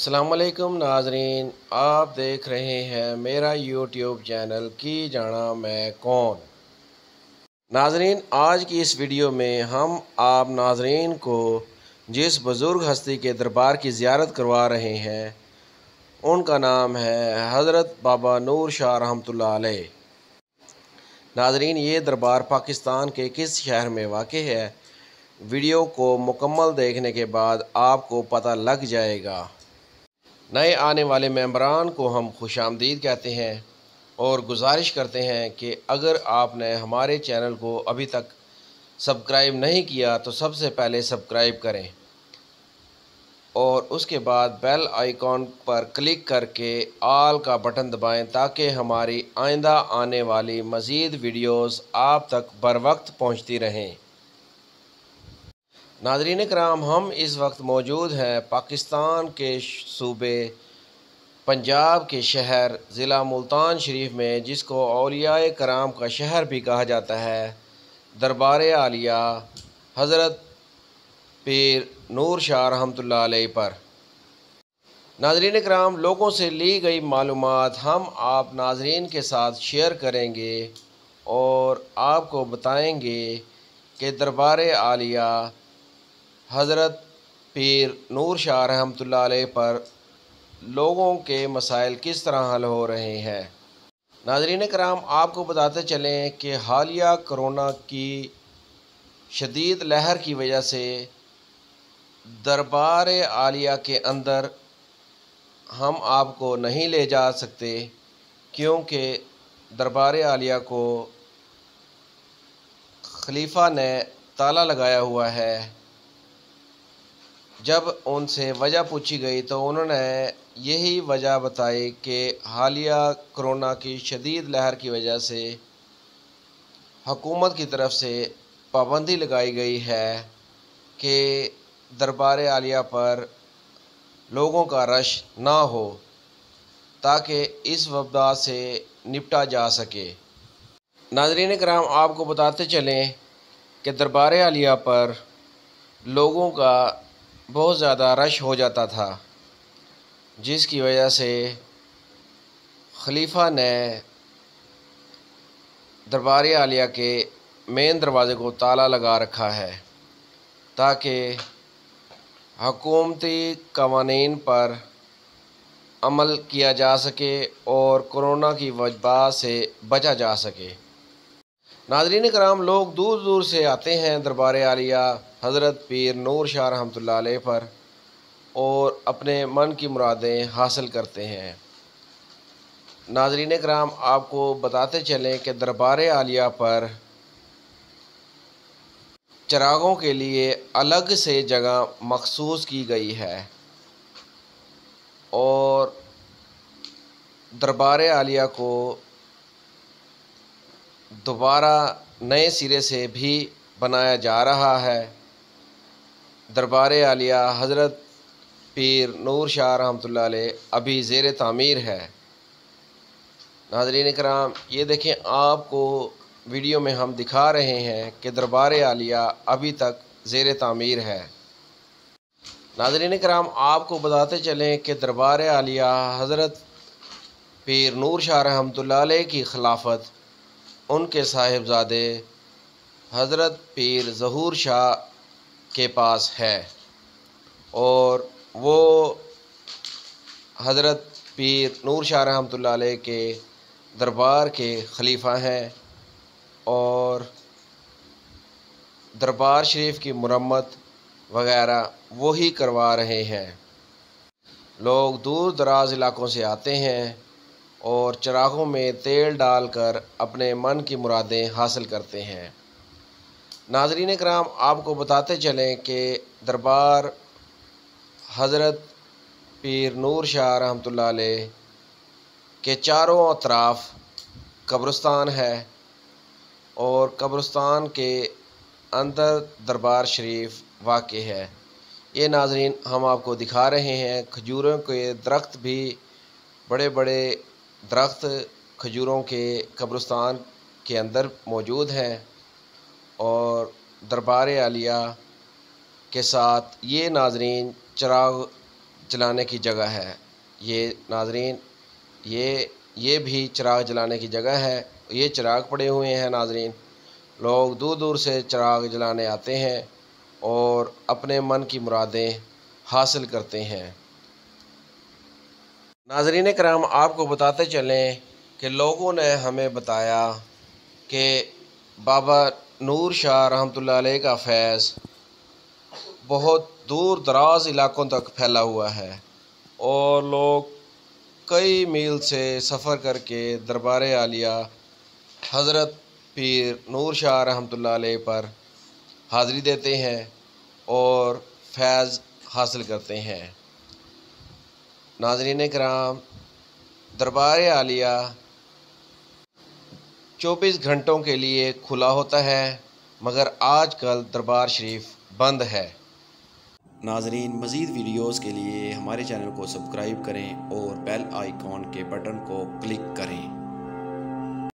अस्सलाम वालेकुम नाजरीन, आप देख रहे हैं मेरा यूट्यूब चैनल की जाना मैं कौन। नाजरीन, आज की इस वीडियो में हम आप नाजरीन को जिस बुज़ुर्ग हस्ती के दरबार की ज़ियारत करवा रहे हैं उनका नाम है हज़रत बाबा नूर शाह रहमतुल्लाह अलैह। नाजरीन, ये दरबार पाकिस्तान के किस शहर में वाक़ है, वीडियो को मुकम्मल देखने के बाद आपको पता लग जाएगा। नए आने वाले मेंबरान को हम खुशामदीद कहते हैं और गुजारिश करते हैं कि अगर आपने हमारे चैनल को अभी तक सब्सक्राइब नहीं किया तो सबसे पहले सब्सक्राइब करें और उसके बाद बेल आइकॉन पर क्लिक करके ऑल का बटन दबाएं ताकि हमारी आइंदा आने वाली मज़ीद वीडियोस आप तक बर वक्त पहुँचती रहें। नाज़रीन कराम, हम इस वक्त मौजूद हैं पाकिस्तान के सूबे पंजाब के शहर ज़िला मुल्तान शरीफ में, जिसको औलियाए कराम का शहर भी कहा जाता है, दरबार आलिया हज़रत पीर नूर शाह रहमतुल्लाह अलैह पर। नाज़रीन कराम, लोगों से ली गई मालूमात हम आप नाज़रीन के साथ शेयर करेंगे और आपको बताएंगे कि दरबार आलिया हज़रत पीर नूर शाह रहमतुल्लाह अलैह पर लोगों के मसाइल किस तरह हल हो रहे हैं। नाज़रीन कराम, आपको बताते चलें कि हालिया कोरोना की शदीद लहर की वजह से दरबार आलिया के अंदर हम आपको नहीं ले जा सकते, क्योंकि दरबार आलिया को खलीफा ने ताला लगाया हुआ है। जब उनसे वजह पूछी गई तो उन्होंने यही वजह बताई कि हालिया कोरोना की शदीद लहर की वजह से हुकूमत की तरफ से पाबंदी लगाई गई है कि दरबार आलिया पर लोगों का रश ना हो, ताकि इस वबा से निपटा जा सके। नाज़रीन कराम, आपको बताते चलें कि दरबार आलिया पर लोगों का बहुत ज़्यादा रश हो जाता था, जिसकी वजह से खलीफा ने दरबार आलिया के मेन दरवाज़े को ताला लगा रखा है ताकि हुकूमती कवानीन पर अमल किया जा सके और कोरोना की वबा से बचा जा सके। नाज़रीन कराम, लोग दूर दूर से आते हैं दरबार आलिया हज़रत पीर नूर शाह रहमतुल्लाह अलैह पर और अपने मन की मुरादें हासिल करते हैं। नाज़रीन कराम, आपको बताते चलें कि दरबार आलिया पर चरागों के लिए अलग से जगह मखसूस की गई है और दरबार आलिया को दोबारा नए सिरे से भी बनाया जा रहा है। दरबार आलिया हज़रत पीर नूर शाह रहमतुल्लाह अलैह अभी ज़ेर तामीर है। नाज़रीन कराम, ये देखें, आपको वीडियो में हम दिखा रहे हैं कि दरबार आलिया अभी तक ज़ेर तामीर है। नाज़रीन कराम, आपको बताते चलें कि दरबार आलिया हज़रत पीर नूर शाह रहमतुल्लाह अलैह की खिलाफत उनके साहिबजादे हज़रत पीर ज़हूर शाह के पास है और वो हज़रत पीर नूर शाह रहमतुल्लाह अलैह के दरबार के खलीफा हैं और दरबार शरीफ की मुरम्मत वगैरह वही करवा रहे हैं। लोग दूर दराज इलाक़ों से आते हैं और चरागों में तेल डालकर अपने मन की मुरादें हासिल करते हैं। नाज़रीन कराम, आपको बताते चलें कि दरबार हज़रत पीर नूर शाह रहमतुल्लाह अलैह के चारों अतराफ़ कब्रिस्तान है और कब्रिस्तान के अंदर दरबार शरीफ वाक़ है। ये नाज़रीन हम आपको दिखा रहे हैं, खजूरों के दरख्त भी, बड़े बड़े दरख्त खजूरों के कब्रिस्तान के अंदर मौजूद हैं और दरबार आलिया के साथ ये नाज़रीन चराग जलाने की जगह है। ये नाजरीन ये भी चिराग जलाने की जगह है। ये चिराग पड़े हुए हैं नाजरीन। लोग दूर दूर से चिराग जलाने आते हैं और अपने मन की मुरादें हासिल करते हैं। नाजरीन कराम, आपको बताते चलें कि लोगों ने हमें बताया कि बाबा नूर शाह रहमतुल्लाह अलैह का फैज़ बहुत दूर दराज इलाकों तक फैला हुआ है और लोग कई मील से सफ़र करके दरबार आलिया हज़रत पीर नूर शाह रहमतुल्लाह अलैह पर हाज़री देते हैं और फैज़ हासिल करते हैं। नाज़रीन कराम, दरबार आलिया 24 घंटों के लिए खुला होता है, मगर आजकल दरबार शरीफ बंद है। नाजरीन, मज़ीद वीडियोज़ के लिए हमारे चैनल को सब्सक्राइब करें और बेल आइकॉन के बटन को क्लिक करें।